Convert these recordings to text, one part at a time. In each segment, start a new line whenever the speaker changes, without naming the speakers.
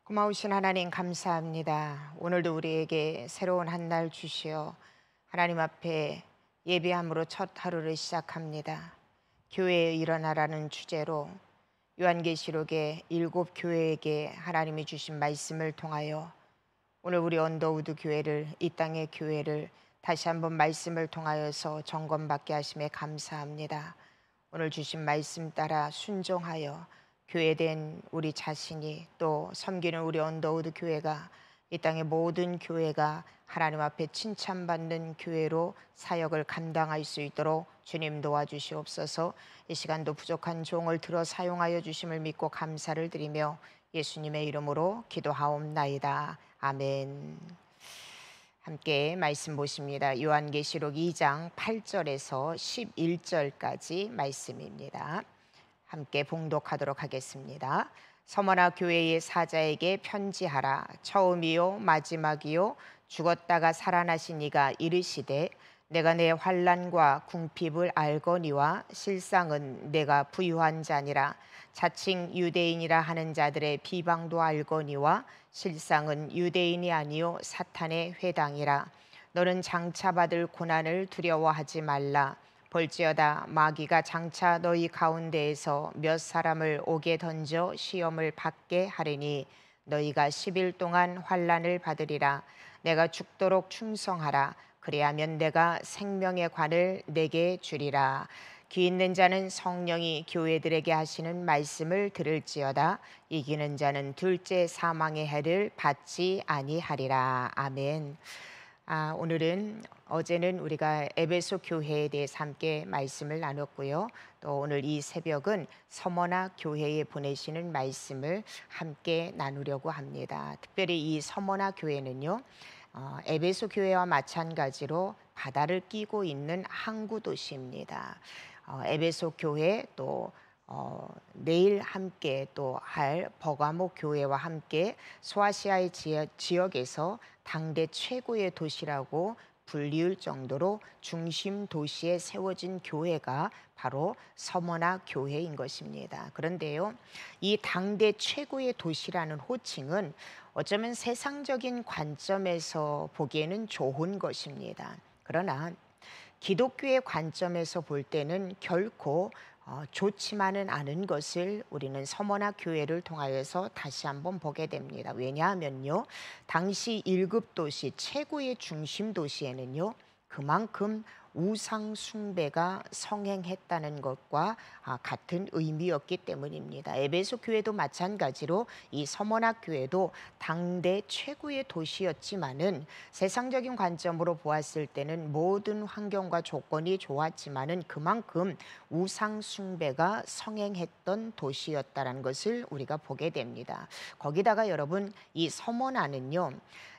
고마우신 하나님 감사합니다. 오늘도 우리에게 새로운 한 날 주시어 하나님 앞에 예배함으로 첫 하루를 시작합니다. 교회에 일어나라는 주제로 요한계시록의 7교회에게 하나님이 주신 말씀을 통하여 오늘 우리 언더우드 교회를, 이 땅의 교회를 다시 한번 말씀을 통하여서 점검받게 하심에 감사합니다. 오늘 주신 말씀 따라 순종하여 교회된 우리 자신이, 또 섬기는 우리 언더우드 교회가, 이 땅의 모든 교회가 하나님 앞에 칭찬받는 교회로 사역을 감당할 수 있도록 주님 도와주시옵소서. 이 시간도 부족한 종을 들어 사용하여 주심을 믿고 감사를 드리며 예수님의 이름으로 기도하옵나이다. 아멘. 함께 말씀 보십니다. 요한계시록 2장 8절에서 11절까지 말씀입니다. 함께 봉독하도록 하겠습니다. 서머나 교회의 사자에게 편지하라. 처음이요 마지막이요 죽었다가 살아나신 이가 이르시되 내가 내 환난과 궁핍을 알거니와 실상은 내가 부유한 자니라. 자칭 유대인이라 하는 자들의 비방도 알거니와 실상은 유대인이 아니요 사탄의 회당이라. 너는 장차 받을 고난을 두려워하지 말라. 볼지어다 마귀가 장차 너희 가운데에서 몇 사람을 옥에 던져 시험을 받게 하리니 너희가 10일 동안 환난을 받으리라. 내가 죽도록 충성하라. 그리하면 내가 생명의 관을 내게 주리라. 귀 있는 자는 성령이 교회들에게 하시는 말씀을 들을지어다. 이기는 자는 둘째 사망의 해를 받지 아니하리라. 아멘. 오늘은, 어제는 우리가 에베소 교회에 대해서 함께 말씀을 나눴고요. 또 오늘 이 새벽은 서머나 교회에 보내시는 말씀을 함께 나누려고 합니다. 특별히 이 서머나 교회는요, 에베소 교회와 마찬가지로 바다를 끼고 있는 항구 도시입니다. 에베소 교회, 또 내일 함께 또 할 버가모 교회와 함께 소아시아의 지역에서 당대 최고의 도시라고 불리울 정도로 중심 도시에 세워진 교회가 바로 서머나 교회인 것입니다. 그런데요, 이 당대 최고의 도시라는 호칭은 어쩌면 세상적인 관점에서 보기에는 좋은 것입니다. 그러나 기독교의 관점에서 볼 때는 결코 좋지만은 않은 것을 우리는 서머나 교회를 통하여서 다시 한번 보게 됩니다. 왜냐하면요, 당시 1급 도시 최고의 중심 도시에는요, 그만큼 우상 숭배가 성행했다는 것과 같은 의미였기 때문입니다. 에베소 교회도 마찬가지로 이 서머나 교회도 당대 최고의 도시였지만은 세상적인 관점으로 보았을 때는 모든 환경과 조건이 좋았지만은 그만큼 우상 숭배가 성행했던 도시였다는 것을 우리가 보게 됩니다. 거기다가 여러분, 이 서머나는요,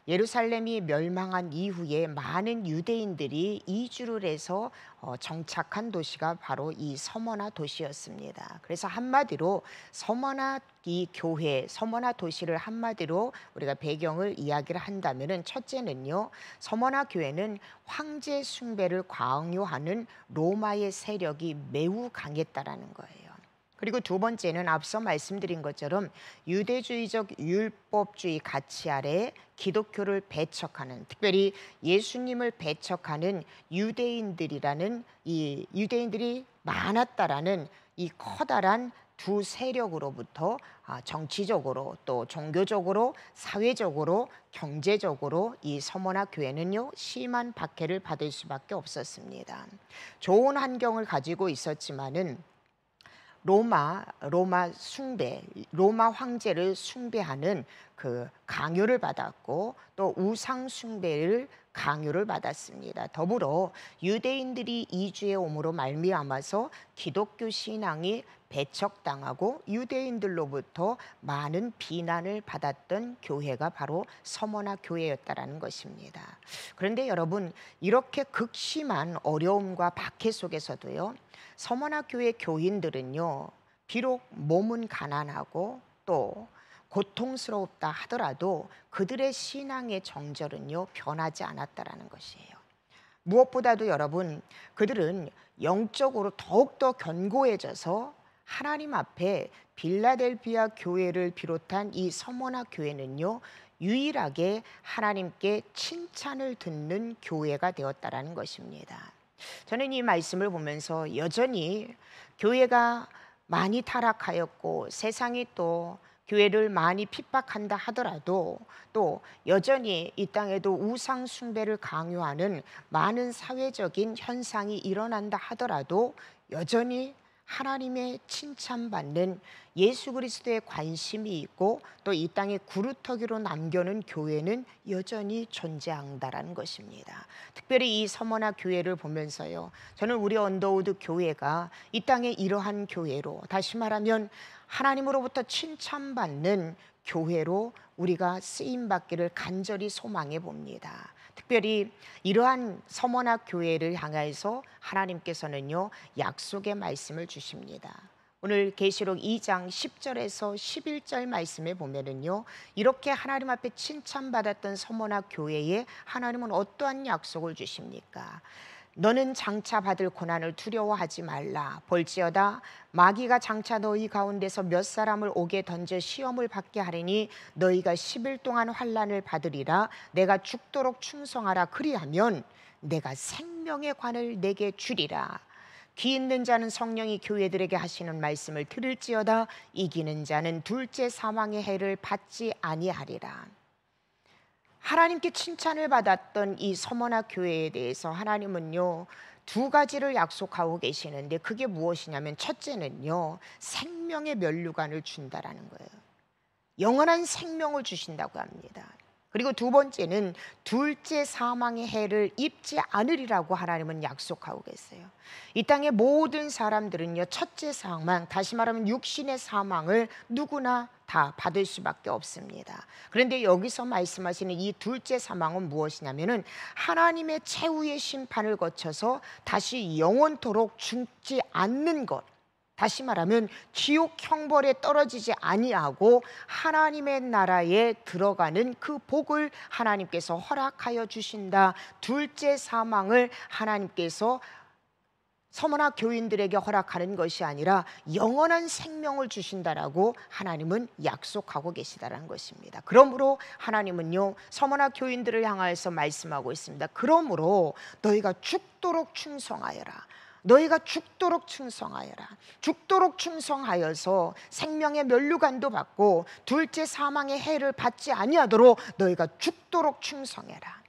예루살렘이 멸망한 이후에 많은 유대인들이 이주를 해서 정착한 도시가 바로 이 서머나 도시였습니다. 그래서 한마디로 서머나 이 교회, 서머나 도시를 한마디로 우리가 배경을 이야기를 한다면은, 첫째는요, 서머나 교회는 황제 숭배를 강요하는 로마의 세력이 매우 강했다라는 거예요. 그리고 두 번째는 앞서 말씀드린 것처럼 유대주의적 율법주의 가치 아래 기독교를 배척하는, 특별히 예수님을 배척하는 유대인들이라는, 이 유대인들이 많았다라는 이 커다란 두 세력으로부터 정치적으로, 또 종교적으로, 사회적으로, 경제적으로 이 서머나 교회는요, 심한 박해를 받을 수밖에 없었습니다. 좋은 환경을 가지고 있었지만은 로마 숭배, 로마 황제를 숭배하는 그 강요를 받았고, 또 우상 숭배를 강요를 받았습니다. 더불어 유대인들이 이주해 옴으로 말미암아서 기독교 신앙이 배척당하고 유대인들로부터 많은 비난을 받았던 교회가 바로 서머나 교회였다라는 것입니다. 그런데 여러분, 이렇게 극심한 어려움과 박해 속에서도요, 서머나 교회 교인들은요, 비록 몸은 가난하고 또 고통스럽다 하더라도 그들의 신앙의 정절은요, 변하지 않았다라는 것이에요. 무엇보다도 여러분, 그들은 영적으로 더욱더 견고해져서 하나님 앞에 빌라델비아 교회를 비롯한 이 서머나 교회는요, 유일하게 하나님께 칭찬을 듣는 교회가 되었다라는 것입니다. 저는 이 말씀을 보면서 여전히 교회가 많이 타락하였고 세상이 또 교회를 많이 핍박한다 하더라도 또 여전히 이 땅에도 우상 숭배를 강요하는 많은 사회적인 현상이 일어난다 하더라도 여전히 하나님의 칭찬받는 예수 그리스도의 관심이 있고 또 이 땅에 구루터기로 남겨놓은 교회는 여전히 존재한다라는 것입니다. 특별히 이 서머나 교회를 보면서요, 저는 우리 언더우드 교회가 이 땅에 이러한 교회로, 다시 말하면 하나님으로부터 칭찬받는 교회로 우리가 쓰임받기를 간절히 소망해 봅니다. 특별히 이러한 서머나 교회를 향해서 하나님께서는요, 약속의 말씀을 주십니다. 오늘 계시록 2장 10절에서 11절 말씀에 보면은요, 이렇게 하나님 앞에 칭찬받았던 서머나 교회에 하나님은 어떠한 약속을 주십니까? 너는 장차 받을 고난을 두려워하지 말라. 볼지어다 마귀가 장차 너희 가운데서 몇 사람을 옥에 던져 시험을 받게 하리니 너희가 10일 동안 환난을 받으리라. 내가 죽도록 충성하라. 그리하면 내가 생명의 관을 내게 주리라. 귀 있는 자는 성령이 교회들에게 하시는 말씀을 들을지어다. 이기는 자는 둘째 사망의 해를 받지 아니하리라. 하나님께 칭찬을 받았던 이 서머나 교회에 대해서 하나님은요, 두 가지를 약속하고 계시는데 그게 무엇이냐면, 첫째는요, 생명의 면류관을 준다라는 거예요. 영원한 생명을 주신다고 합니다. 그리고 두 번째는 둘째 사망의 해를 입지 않으리라고 하나님은 약속하고 계세요. 이 땅의 모든 사람들은요, 첫째 사망, 다시 말하면 육신의 사망을 누구나 다 받을 수밖에 없습니다. 그런데 여기서 말씀하시는 이 둘째 사망은 무엇이냐면은 하나님의 최후의 심판을 거쳐서 다시 영원토록 죽지 않는 것, 다시 말하면 지옥 형벌에 떨어지지 아니하고 하나님의 나라에 들어가는 그 복을 하나님께서 허락하여 주신다. 둘째 사망을 하나님께서 서머나 교인들에게 허락하는 것이 아니라 영원한 생명을 주신다라고 하나님은 약속하고 계시다라는 것입니다. 그러므로 하나님은요, 서머나 교인들을 향하여서 말씀하고 있습니다. 그러므로 너희가 죽도록 충성하여라. 너희가 죽도록 충성하여라. 죽도록 충성하여서 생명의 면류관도 받고 둘째 사망의 해를 받지 아니하도록 너희가 죽도록 충성해라.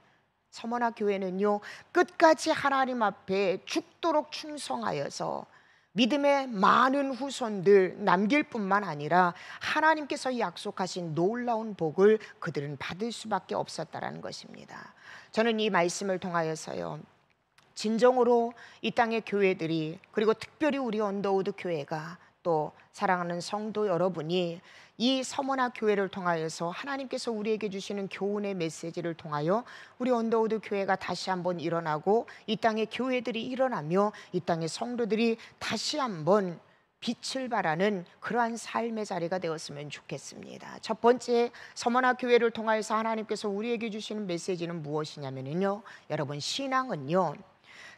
서머나 교회는요, 끝까지 하나님 앞에 죽도록 충성하여서 믿음의 많은 후손들 남길 뿐만 아니라 하나님께서 약속하신 놀라운 복을 그들은 받을 수밖에 없었다라는 것입니다. 저는 이 말씀을 통하여서요, 진정으로 이 땅의 교회들이, 그리고 특별히 우리 언더우드 교회가, 또 사랑하는 성도 여러분이 이 서머나 교회를 통하여서 하나님께서 우리에게 주시는 교훈의 메시지를 통하여 우리 언더우드 교회가 다시 한번 일어나고 이 땅의 교회들이 일어나며 이 땅의 성도들이 다시 한번 빛을 발하는 그러한 삶의 자리가 되었으면 좋겠습니다. 첫 번째, 서머나 교회를 통하여서 하나님께서 우리에게 주시는 메시지는 무엇이냐면요, 여러분, 신앙은요,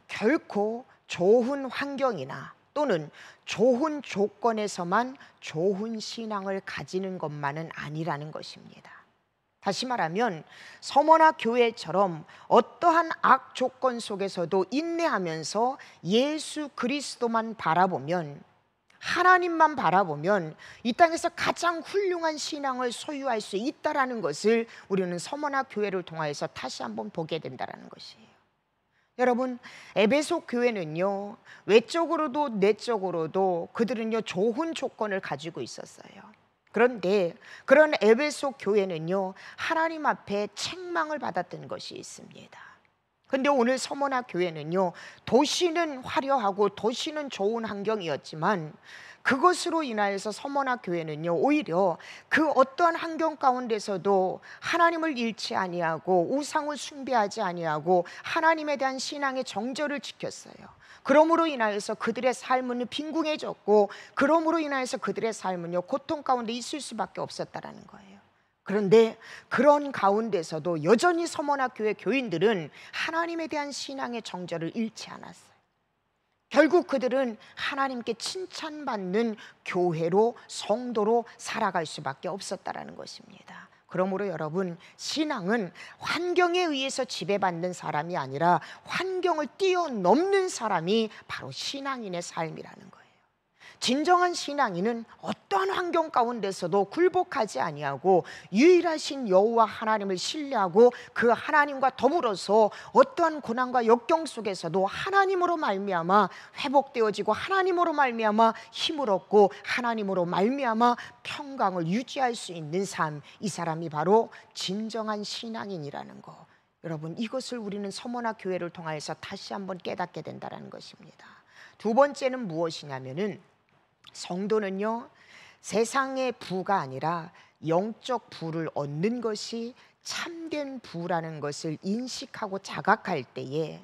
결코 좋은 환경이나 또는 좋은 조건에서만 좋은 신앙을 가지는 것만은 아니라는 것입니다. 다시 말하면 서머나 교회처럼 어떠한 악 조건 속에서도 인내하면서 예수 그리스도만 바라보면, 하나님만 바라보면 이 땅에서 가장 훌륭한 신앙을 소유할 수 있다라는 것을 우리는 서머나 교회를 통해서 다시 한번 보게 된다는 것이에요. 여러분, 에베소 교회는요, 외적으로도 내적으로도 그들은요, 좋은 조건을 가지고 있었어요. 그런데 그런 에베소 교회는요, 하나님 앞에 책망을 받았던 것이 있습니다. 근데 오늘 서머나 교회는요, 도시는 화려하고 도시는 좋은 환경이었지만 그것으로 인하여서 서머나 교회는요, 오히려 그 어떠한 환경 가운데서도 하나님을 잃지 아니하고 우상을 숭배하지 아니하고 하나님에 대한 신앙의 정절을 지켰어요. 그러므로 인하여서 그들의 삶은 빈궁해졌고, 그러므로 인하여서 그들의 삶은요, 고통 가운데 있을 수밖에 없었다라는 거예요. 그런데 그런 가운데서도 여전히 서머나 교회 교인들은 하나님에 대한 신앙의 정절을 잃지 않았어요. 결국 그들은 하나님께 칭찬받는 교회로, 성도로 살아갈 수밖에 없었다라는 것입니다. 그러므로 여러분, 신앙은 환경에 의해서 지배받는 사람이 아니라 환경을 뛰어넘는 사람이 바로 신앙인의 삶이라는 거예요. 진정한 신앙인은 어떠한 환경 가운데서도 굴복하지 아니하고 유일하신 여호와 하나님을 신뢰하고 그 하나님과 더불어서 어떠한 고난과 역경 속에서도 하나님으로 말미암아 회복되어지고 하나님으로 말미암아 힘을 얻고 하나님으로 말미암아 평강을 유지할 수 있는 삶, 이 사람이 바로 진정한 신앙인이라는 거. 여러분, 이것을 우리는 서머나 교회를 통하여서 다시 한번 깨닫게 된다는 것입니다. 두 번째는 무엇이냐면은, 성도는요, 세상의 부가 아니라 영적 부를 얻는 것이 참된 부라는 것을 인식하고 자각할 때에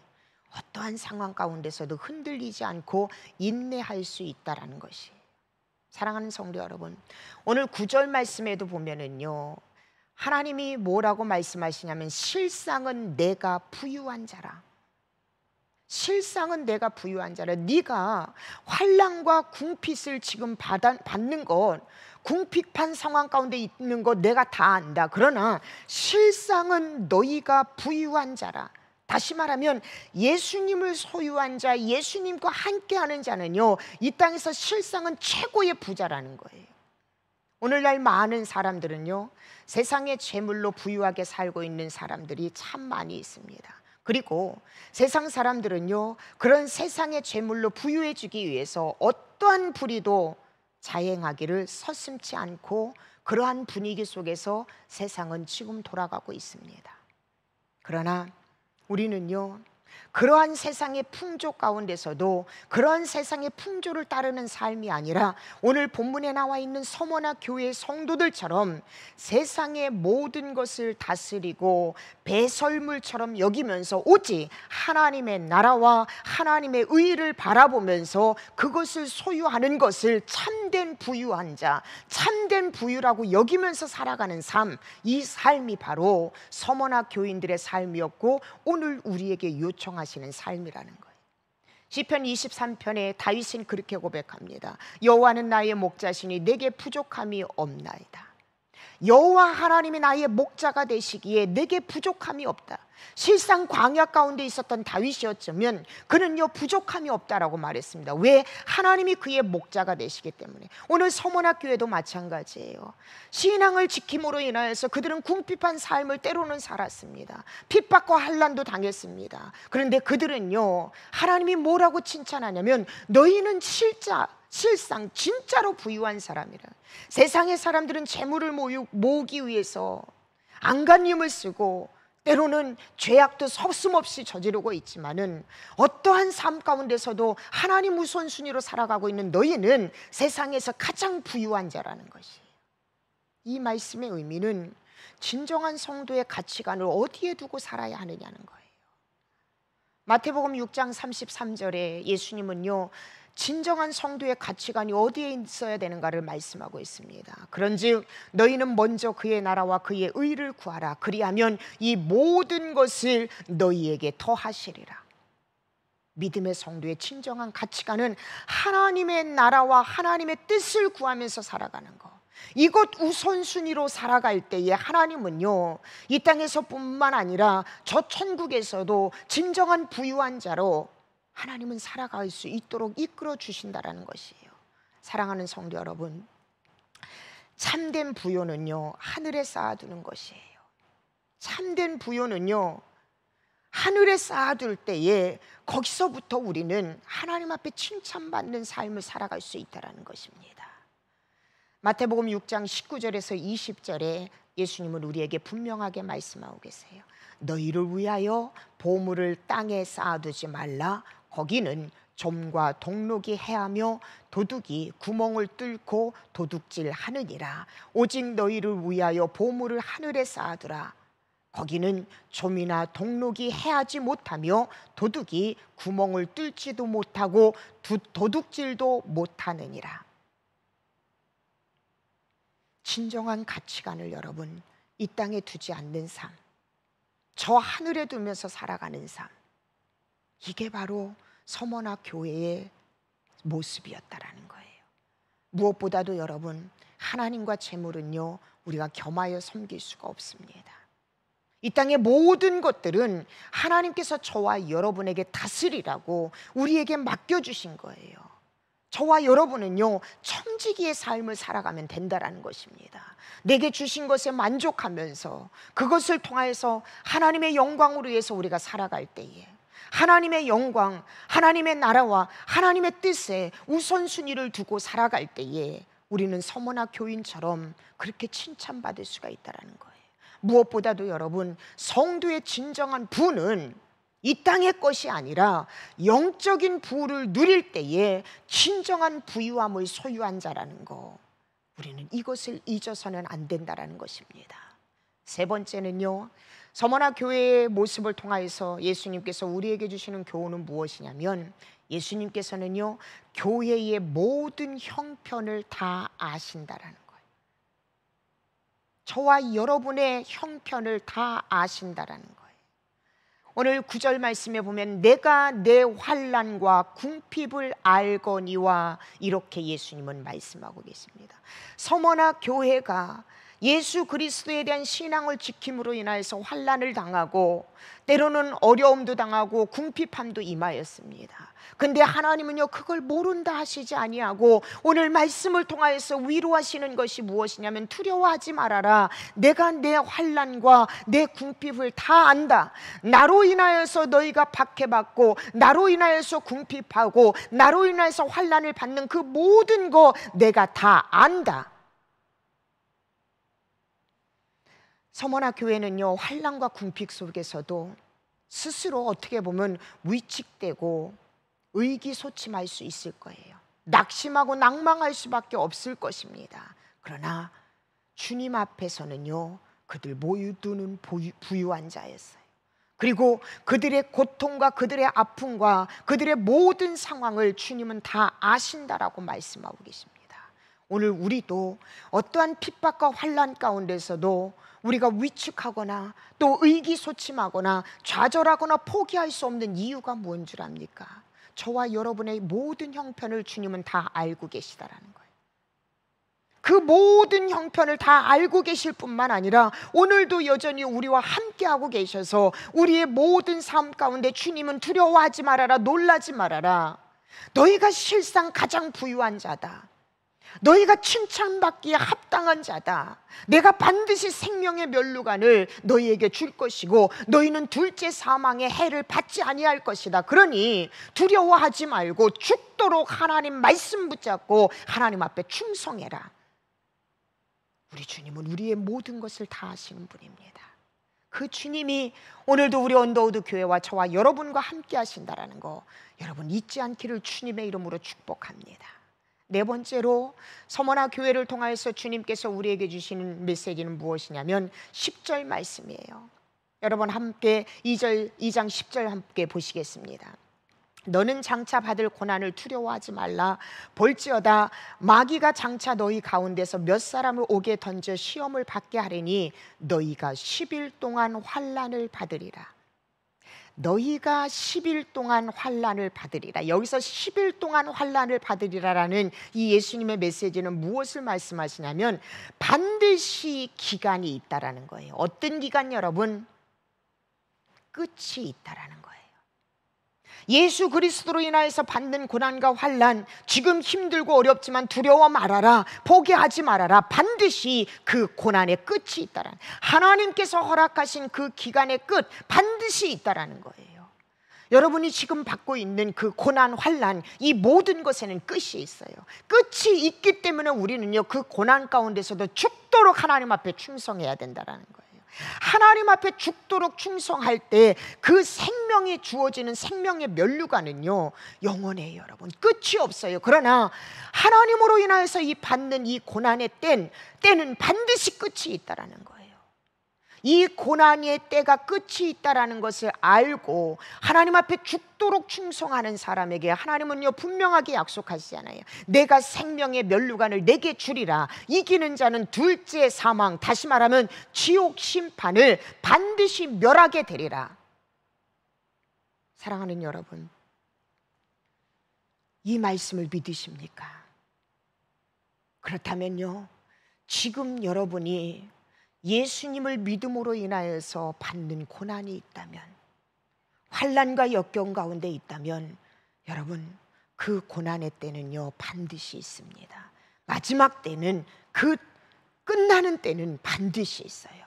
어떠한 상황 가운데서도 흔들리지 않고 인내할 수 있다라는 것이. 사랑하는 성도 여러분, 오늘 9절 말씀에도 보면은요, 하나님이 뭐라고 말씀하시냐면, 실상은 내가 부유한 자라. 실상은 내가 부유한 자라. 네가 환난과 궁핍을 지금 받는 것, 궁핍한 상황 가운데 있는 것 내가 다 안다. 그러나 실상은 너희가 부유한 자라. 다시 말하면 예수님을 소유한 자, 예수님과 함께하는 자는요, 이 땅에서 실상은 최고의 부자라는 거예요. 오늘날 많은 사람들은요, 세상의 재물로 부유하게 살고 있는 사람들이 참 많이 있습니다. 그리고 세상 사람들은요, 그런 세상의 재물로 부유해지기 위해서 어떠한 불의도 자행하기를 서슴지 않고 그러한 분위기 속에서 세상은 지금 돌아가고 있습니다. 그러나 우리는요, 그러한 세상의 풍조 가운데서도 그러한 세상의 풍조를 따르는 삶이 아니라 오늘 본문에 나와 있는 서머나 교회의 성도들처럼 세상의 모든 것을 다스리고 배설물처럼 여기면서 오직 하나님의 나라와 하나님의 의를 바라보면서 그것을 소유하는 것을 참된 부유한 자, 참된 부유라고 여기면서 살아가는 삶, 이 삶이 바로 서머나 교인들의 삶이었고 오늘 우리에게 요청하시는 삶이라는 거예요. 시편 23편에 다윗은 그렇게 고백합니다. 여호와는 나의 목자시니 내게 부족함이 없나이다. 여호와 하나님이 나의 목자가 되시기에 내게 부족함이 없다. 실상 광야 가운데 있었던 다윗이었으면 그는요 부족함이 없다라고 말했습니다. 왜? 하나님이 그의 목자가 되시기 때문에. 오늘 서머나 교회도 마찬가지예요. 신앙을 지킴으로 인하여서 그들은 궁핍한 삶을 때로는 살았습니다. 핍박과 환난도 당했습니다. 그런데 그들은요, 하나님이 뭐라고 칭찬하냐면 너희는 실상 진짜로 부유한 사람이라. 세상의 사람들은 재물을 모으기 위해서 안간힘을 쓰고 때로는 죄악도 서슴없이 저지르고 있지만은 어떠한 삶 가운데서도 하나님 우선순위로 살아가고 있는 너희는 세상에서 가장 부유한 자라는 것이에요. 이 말씀의 의미는 진정한 성도의 가치관을 어디에 두고 살아야 하느냐는 거예요. 마태복음 6장 33절에 예수님은요, 진정한 성도의 가치관이 어디에 있어야 되는가를 말씀하고 있습니다. 그런즉 너희는 먼저 그의 나라와 그의 의를 구하라. 그리하면 이 모든 것을 너희에게 더하시리라. 믿음의 성도의 진정한 가치관은 하나님의 나라와 하나님의 뜻을 구하면서 살아가는 것. 이것 우선순위로 살아갈 때에 하나님은요, 이 땅에서뿐만 아니라 저 천국에서도 진정한 부유한 자로 하나님은 살아갈 수 있도록 이끌어 주신다라는 것이에요. 사랑하는 성도 여러분, 참된 부요는요 하늘에 쌓아두는 것이에요. 참된 부요는요 하늘에 쌓아둘 때에 거기서부터 우리는 하나님 앞에 칭찬받는 삶을 살아갈 수 있다는 것입니다. 마태복음 6장 19절에서 20절에 예수님은 우리에게 분명하게 말씀하고 계세요. 너희를 위하여 보물을 땅에 쌓아두지 말라. 거기는 좀과 동록이 해하며 도둑이 구멍을 뚫고 도둑질 하느니라. 오직 너희를 위하여 보물을 하늘에 쌓아두라. 거기는 좀이나 동록이 해하지 못하며 도둑이 구멍을 뚫지도 못하고 도둑질도 못하느니라. 진정한 가치관을 여러분 이 땅에 두지 않는 삶, 저 하늘에 두면서 살아가는 삶, 이게 바로 서머나 교회의 모습이었다라는 거예요. 무엇보다도 여러분, 하나님과 재물은요, 우리가 겸하여 섬길 수가 없습니다. 이 땅의 모든 것들은 하나님께서 저와 여러분에게 다스리라고 우리에게 맡겨주신 거예요. 저와 여러분은요, 청지기의 삶을 살아가면 된다라는 것입니다. 내게 주신 것에 만족하면서 그것을 통해서 하나님의 영광을 위해서 우리가 살아갈 때에 하나님의 영광, 하나님의 나라와 하나님의 뜻에 우선순위를 두고 살아갈 때에 우리는 서머나 교인처럼 그렇게 칭찬받을 수가 있다는 거예요. 무엇보다도 여러분, 성도의 진정한 부는 이 땅의 것이 아니라 영적인 부를 누릴 때에 진정한 부유함을 소유한 자라는 거, 우리는 이것을 잊어서는 안 된다는 것입니다. 세 번째는요, 서머나 교회의 모습을 통하여서 예수님께서 우리에게 주시는 교훈은 무엇이냐면, 예수님께서는요, 교회의 모든 형편을 다 아신다라는 거예요. 저와 여러분의 형편을 다 아신다라는 거예요. 오늘 9절 말씀에 보면 내가 내 환난과 궁핍을 알거니와, 이렇게 예수님은 말씀하고 계십니다. 서머나 교회가 예수 그리스도에 대한 신앙을 지킴으로 인하여서 환난을 당하고 때로는 어려움도 당하고 궁핍함도 임하였습니다. 근데 하나님은요, 그걸 모른다 하시지 아니하고 오늘 말씀을 통하여서 위로하시는 것이 무엇이냐면, 두려워하지 말아라. 내가 내 환난과 내 궁핍을 다 안다. 나로 인하여서 너희가 박해받고 나로 인하여서 궁핍하고 나로 인하여서 환난을 받는 그 모든 거 내가 다 안다. 서머나 교회는요, 환난과 궁핍 속에서도 스스로 어떻게 보면 위축되고 의기소침할 수 있을 거예요. 낙심하고 낭망할 수밖에 없을 것입니다. 그러나 주님 앞에서는요, 그들 모두는 부유한 자였어요. 그리고 그들의 고통과 그들의 아픔과 그들의 모든 상황을 주님은 다 아신다라고 말씀하고 계십니다. 오늘 우리도 어떠한 핍박과 환난 가운데서도 우리가 위축하거나 또 의기소침하거나 좌절하거나 포기할 수 없는 이유가 뭔 줄 압니까? 저와 여러분의 모든 형편을 주님은 다 알고 계시다라는 거예요. 그 모든 형편을 다 알고 계실 뿐만 아니라 오늘도 여전히 우리와 함께하고 계셔서 우리의 모든 삶 가운데 주님은 두려워하지 말아라, 놀라지 말아라. 너희가 실상 가장 부유한 자다. 너희가 칭찬받기에 합당한 자다. 내가 반드시 생명의 면류관을 너희에게 줄 것이고 너희는 둘째 사망의 해를 받지 아니할 것이다. 그러니 두려워하지 말고 죽도록 하나님 말씀 붙잡고 하나님 앞에 충성해라. 우리 주님은 우리의 모든 것을 다 아시는 분입니다. 그 주님이 오늘도 우리 언더우드 교회와 저와 여러분과 함께 하신다라는 거, 여러분 잊지 않기를 주님의 이름으로 축복합니다. 네 번째로 서머나 교회를 통하여서 주님께서 우리에게 주시는 메시지는 무엇이냐면 10절 말씀이에요. 여러분 함께 2장 10절 함께 보시겠습니다. 너는 장차 받을 고난을 두려워하지 말라. 볼지어다 마귀가 장차 너희 가운데서 몇 사람을 옥에 던져 시험을 받게 하리니 너희가 10일 동안 환난을 받으리라. 너희가 10일 동안 환난을 받으리라. 여기서 10일 동안 환난을 받으리라라는 이 예수님의 메시지는 무엇을 말씀하시냐면 반드시 기간이 있다라는 거예요. 어떤 기간 여러분? 끝이 있다라는 거예요. 예수 그리스도로 인하여서 받는 고난과 환난, 지금 힘들고 어렵지만 두려워 말아라, 포기하지 말아라. 반드시 그 고난의 끝이 있다라는, 하나님께서 허락하신 그 기간의 끝 반드시 있다라는 거예요. 여러분이 지금 받고 있는 그 고난, 환난, 이 모든 것에는 끝이 있어요. 끝이 있기 때문에 우리는요, 그 고난 가운데서도 죽도록 하나님 앞에 충성해야 된다라는 거예요. 하나님 앞에 죽도록 충성할 때 그 생명이 주어지는 생명의 면류관은요 영원해요. 여러분 끝이 없어요. 그러나 하나님으로 인하여서 이 받는 이 고난의 때는 반드시 끝이 있다라는 거예요. 이 고난의 때가 끝이 있다라는 것을 알고 하나님 앞에 죽도록 충성하는 사람에게 하나님은요 분명하게 약속하시잖아요. 내가 생명의 면류관을 내게 주리라. 이기는 자는 둘째 사망, 다시 말하면 지옥 심판을 반드시 멸하게 되리라. 사랑하는 여러분, 이 말씀을 믿으십니까? 그렇다면요, 지금 여러분이 예수님을 믿음으로 인하여서 받는 고난이 있다면, 환난과 역경 가운데 있다면, 여러분 그 고난의 때는요 반드시 있습니다. 마지막 때는, 그 끝나는 때는 반드시 있어요.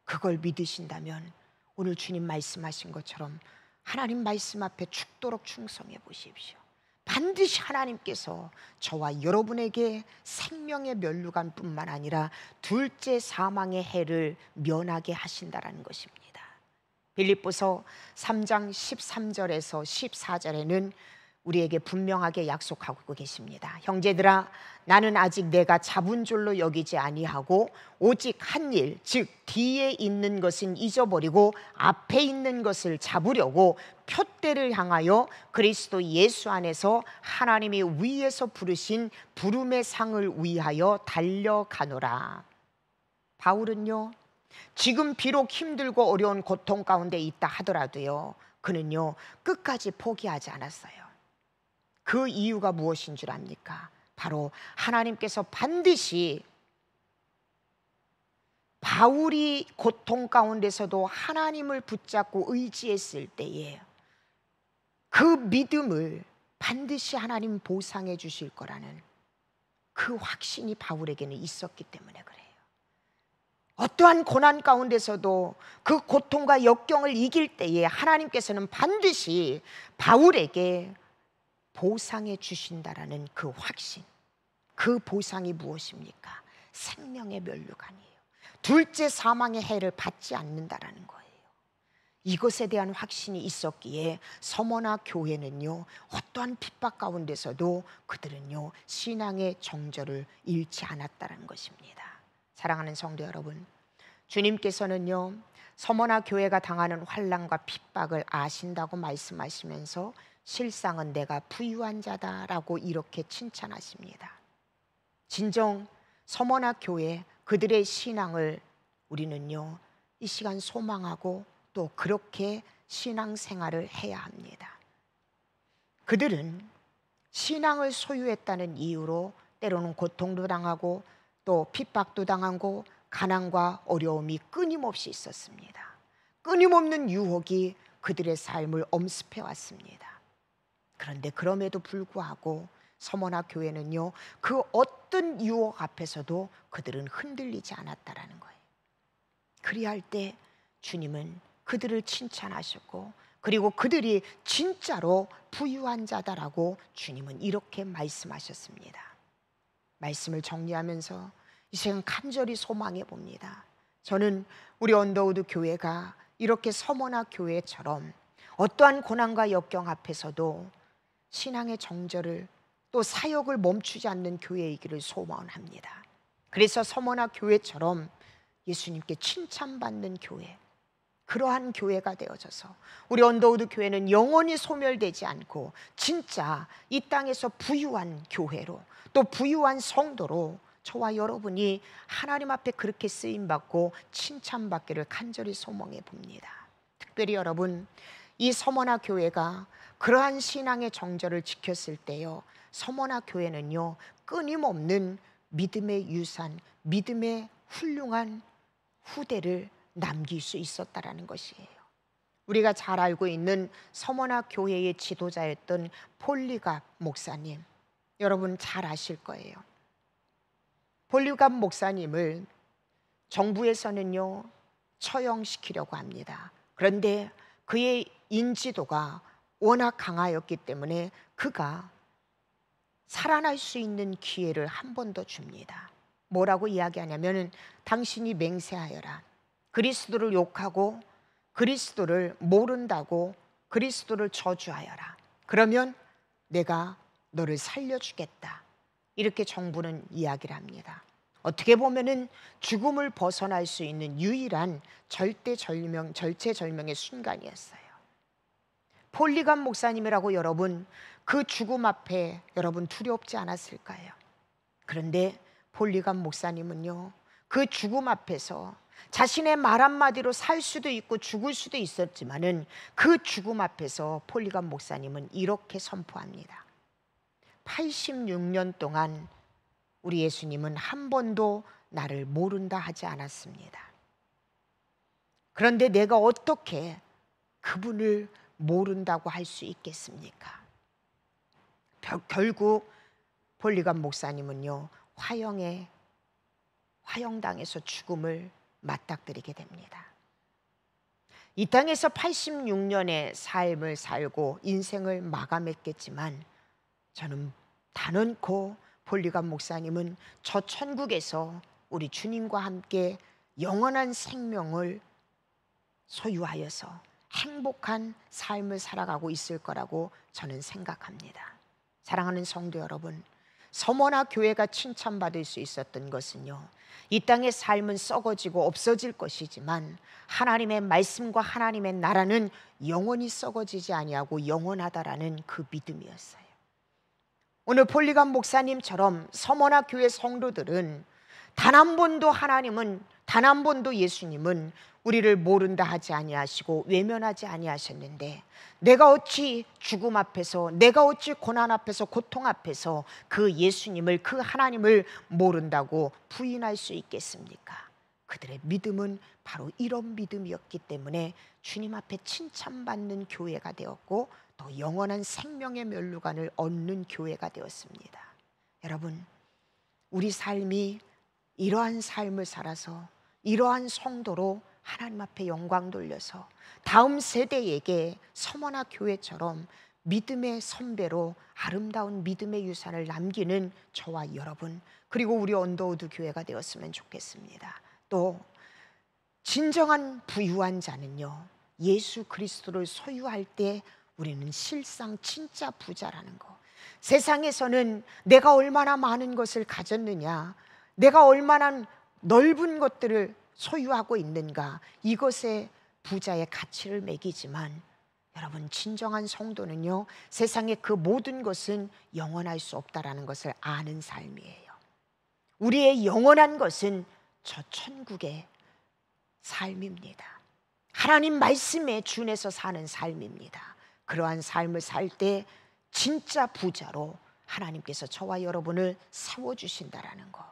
그걸 믿으신다면 오늘 주님 말씀하신 것처럼 하나님 말씀 앞에 죽도록 충성해 보십시오. 반드시 하나님께서 저와 여러분에게 생명의 면류관 뿐만 아니라 둘째 사망의 해를 면하게 하신다라는 것입니다. 빌립보서 3장 13절에서 14절에는 우리에게 분명하게 약속하고 계십니다. 형제들아, 나는 아직 내가 잡은 줄로 여기지 아니하고 오직 한 일, 즉 뒤에 있는 것은 잊어버리고 앞에 있는 것을 잡으려고 표대를 향하여 그리스도 예수 안에서 하나님이 위에서 부르신 부름의 상을 위하여 달려가노라. 바울은요, 지금 비록 힘들고 어려운 고통 가운데 있다 하더라도요, 그는요 끝까지 포기하지 않았어요. 그 이유가 무엇인 줄 압니까? 바로 하나님께서 반드시 바울이 고통 가운데서도 하나님을 붙잡고 의지했을 때에 그 믿음을 반드시 하나님 보상해 주실 거라는 그 확신이 바울에게는 있었기 때문에 그래요. 어떠한 고난 가운데서도 그 고통과 역경을 이길 때에 하나님께서는 반드시 바울에게 보상해 주신다라는 그 확신, 그 보상이 무엇입니까? 생명의 면류관이에요. 둘째 사망의 해를 받지 않는다라는 거예요. 이것에 대한 확신이 있었기에 서머나 교회는요 어떠한 핍박 가운데서도 그들은요 신앙의 정절을 잃지 않았다는 것입니다. 사랑하는 성도 여러분, 주님께서는요 서머나 교회가 당하는 환난과 핍박을 아신다고 말씀하시면서 실상은 내가 부유한 자다라고 이렇게 칭찬하십니다. 진정 서머나 교회, 그들의 신앙을 우리는요 이 시간 소망하고 또 그렇게 신앙생활을 해야 합니다. 그들은 신앙을 소유했다는 이유로 때로는 고통도 당하고 또 핍박도 당하고 가난과 어려움이 끊임없이 있었습니다. 끊임없는 유혹이 그들의 삶을 엄습해 왔습니다. 그런데 그럼에도 불구하고 서머나 교회는요 그 어떤 유혹 앞에서도 그들은 흔들리지 않았다라는 거예요. 그리할 때 주님은 그들을 칭찬하셨고, 그리고 그들이 진짜로 부유한 자다라고 주님은 이렇게 말씀하셨습니다. 말씀을 정리하면서 이 시간 간절히 소망해 봅니다. 저는 우리 언더우드 교회가 이렇게 서머나 교회처럼 어떠한 고난과 역경 앞에서도 신앙의 정절을 또 사역을 멈추지 않는 교회이기를 소원합니다. 그래서 서머나 교회처럼 예수님께 칭찬받는 교회, 그러한 교회가 되어져서 우리 언더우드 교회는 영원히 소멸되지 않고 진짜 이 땅에서 부유한 교회로, 또 부유한 성도로 저와 여러분이 하나님 앞에 그렇게 쓰임받고 칭찬받기를 간절히 소망해 봅니다. 특별히 여러분, 이 서머나 교회가 그러한 신앙의 정절을 지켰을 때요 서머나 교회는요 끊임없는 믿음의 유산, 믿음의 훌륭한 후대를 남길 수 있었다라는 것이에요. 우리가 잘 알고 있는 서머나 교회의 지도자였던 폴리갑 목사님, 여러분 잘 아실 거예요. 폴리갑 목사님을 정부에서는요 처형시키려고 합니다. 그런데 그의 인지도가 워낙 강하였기 때문에 그가 살아날 수 있는 기회를 한 번 더 줍니다. 뭐라고 이야기하냐면, 당신이 맹세하여라. 그리스도를 욕하고 그리스도를 모른다고 그리스도를 저주하여라. 그러면 내가 너를 살려주겠다. 이렇게 정부는 이야기를 합니다. 어떻게 보면은 죽음을 벗어날 수 있는 유일한 절체절명의 순간이었어요. 폴리갑 목사님이라고 여러분 그 죽음 앞에 여러분 두렵지 않았을까요? 그런데 폴리갑 목사님은요 그 죽음 앞에서 자신의 말 한마디로 살 수도 있고 죽을 수도 있었지만은 그 죽음 앞에서 폴리갑 목사님은 이렇게 선포합니다. 86년 동안 우리 예수님은 한 번도 나를 모른다 하지 않았습니다. 그런데 내가 어떻게 그분을 모른다고 할 수 있겠습니까? 결국 폴리감 목사님은요, 화형당해서 죽음을 맞닥뜨리게 됩니다. 이 땅에서 86년의 삶을 살고 인생을 마감했겠지만 저는 단언코 폴리감 목사님은 저 천국에서 우리 주님과 함께 영원한 생명을 소유하여서 행복한 삶을 살아가고 있을 거라고 저는 생각합니다. 사랑하는 성도 여러분, 서머나 교회가 칭찬받을 수 있었던 것은요, 이 땅의 삶은 썩어지고 없어질 것이지만 하나님의 말씀과 하나님의 나라는 영원히 썩어지지 아니하고 영원하다라는 그 믿음이었어요. 오늘 폴리감 목사님처럼 서머나 교회 성도들은 단 한 번도 단 한 번도 예수님은 우리를 모른다 하지 아니하시고 외면하지 아니하셨는데, 내가 어찌 죽음 앞에서, 내가 어찌 고난 앞에서, 고통 앞에서 그 예수님을, 그 하나님을 모른다고 부인할 수 있겠습니까? 그들의 믿음은 바로 이런 믿음이었기 때문에 주님 앞에 칭찬받는 교회가 되었고 또 영원한 생명의 면류관을 얻는 교회가 되었습니다. 여러분, 우리 삶이 이러한 삶을 살아서 이러한 성도로 하나님 앞에 영광 돌려서 다음 세대에게 서머나 교회처럼 믿음의 선배로 아름다운 믿음의 유산을 남기는 저와 여러분, 그리고 우리 언더우드 교회가 되었으면 좋겠습니다. 또 진정한 부유한 자는요, 예수 그리스도를 소유할 때 우리는 실상 진짜 부자라는 거. 세상에서는 내가 얼마나 많은 것을 가졌느냐, 내가 얼마나 넓은 것들을 소유하고 있는가, 이것에 부자의 가치를 매기지만 여러분, 진정한 성도는요, 세상의 그 모든 것은 영원할 수 없다라는 것을 아는 삶이에요. 우리의 영원한 것은 저 천국의 삶입니다. 하나님 말씀에 준해서 사는 삶입니다. 그러한 삶을 살 때 진짜 부자로 하나님께서 저와 여러분을 세워주신다라는 거,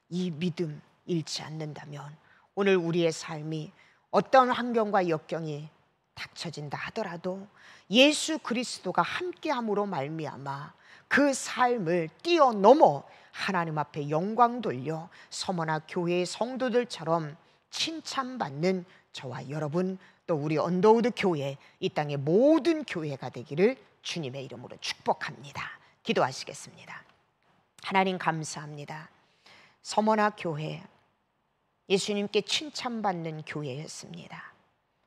이 믿음 잃지 않는다면 오늘 우리의 삶이 어떤 환경과 역경이 닥쳐진다 하더라도 예수 그리스도가 함께함으로 말미암아 그 삶을 뛰어넘어 하나님 앞에 영광 돌려 서머나 교회의 성도들처럼 칭찬받는 저와 여러분, 또 우리 언더우드 교회, 이 땅의 모든 교회가 되기를 주님의 이름으로 축복합니다. 기도하시겠습니다. 하나님 감사합니다. 서머나 교회, 예수님께 칭찬받는 교회였습니다.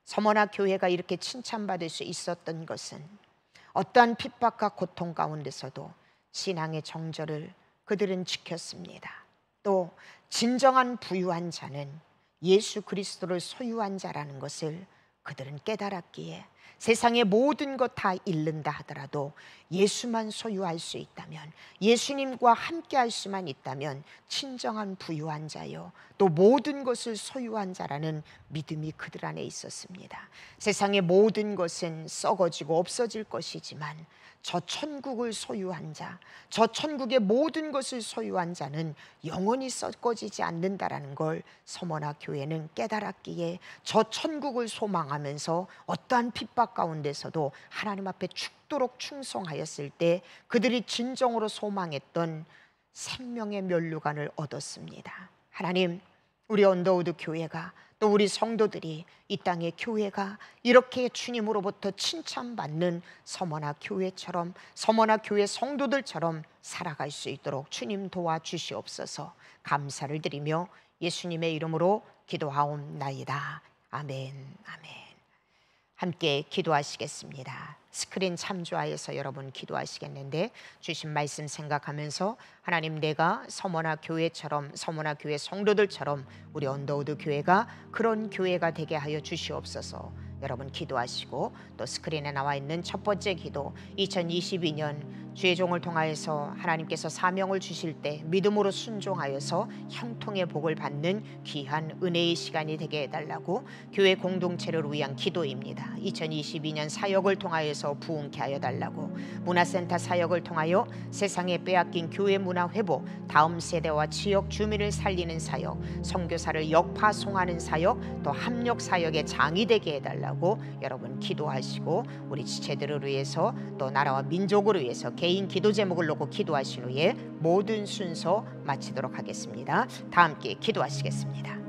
서머나 교회가 이렇게 칭찬받을 수 있었던 것은 어떠한 핍박과 고통 가운데서도 신앙의 정절을 그들은 지켰습니다. 또 진정한 부유한 자는 예수 그리스도를 소유한 자라는 것을 그들은 깨달았기에 세상의 모든 것 다 잃는다 하더라도 예수만 소유할 수 있다면, 예수님과 함께 할 수만 있다면 진정한 부유한 자요, 또 모든 것을 소유한 자라는 믿음이 그들 안에 있었습니다. 세상의 모든 것은 썩어지고 없어질 것이지만 저 천국을 소유한 자, 저 천국의 모든 것을 소유한 자는 영원히 썩어지지 않는다라는 걸 서머나 교회는 깨달았기에 저 천국을 소망하면서 어떠한 핍박 가운데서도 하나님 앞에 죽도록 충성하였을 때 그들이 진정으로 소망했던 생명의 면류관을 얻었습니다. 하나님, 우리 언더우드 교회가, 또 우리 성도들이, 이 땅의 교회가 이렇게 주님으로부터 칭찬받는 서머나 교회처럼, 서머나 교회 성도들처럼 살아갈 수 있도록 주님 도와주시옵소서. 감사를 드리며 예수님의 이름으로 기도하옵나이다. 아멘, 아멘. 함께 기도하시겠습니다. 스크린 참조하여서 여러분 기도하시겠는데, 주신 말씀 생각하면서 하나님, 내가 서머나 교회처럼, 서머나 교회 성도들처럼 우리 언더우드 교회가 그런 교회가 되게 하여 주시옵소서. 여러분 기도하시고, 또 스크린에 나와 있는 첫 번째 기도, 2022년 주의 종을 통하여서 하나님께서 사명을 주실 때 믿음으로 순종하여서 형통의 복을 받는 귀한 은혜의 시간이 되게 해달라고 교회 공동체를 위한 기도입니다. 2022년 사역을 통하여서 부흥케 하여 달라고, 문화센터 사역을 통하여 세상에 빼앗긴 교회 문화 회복, 다음 세대와 지역 주민을 살리는 사역, 선교사를 역파송하는 사역, 또 합력 사역의 장이 되게 해달라고 여러분 기도하시고, 우리 지체들을 위해서 또 나라와 민족을 위해서 개인 기도 제목을 놓고 기도하신 후에 모든 순서 마치도록 하겠습니다. 다 함께 기도하시겠습니다.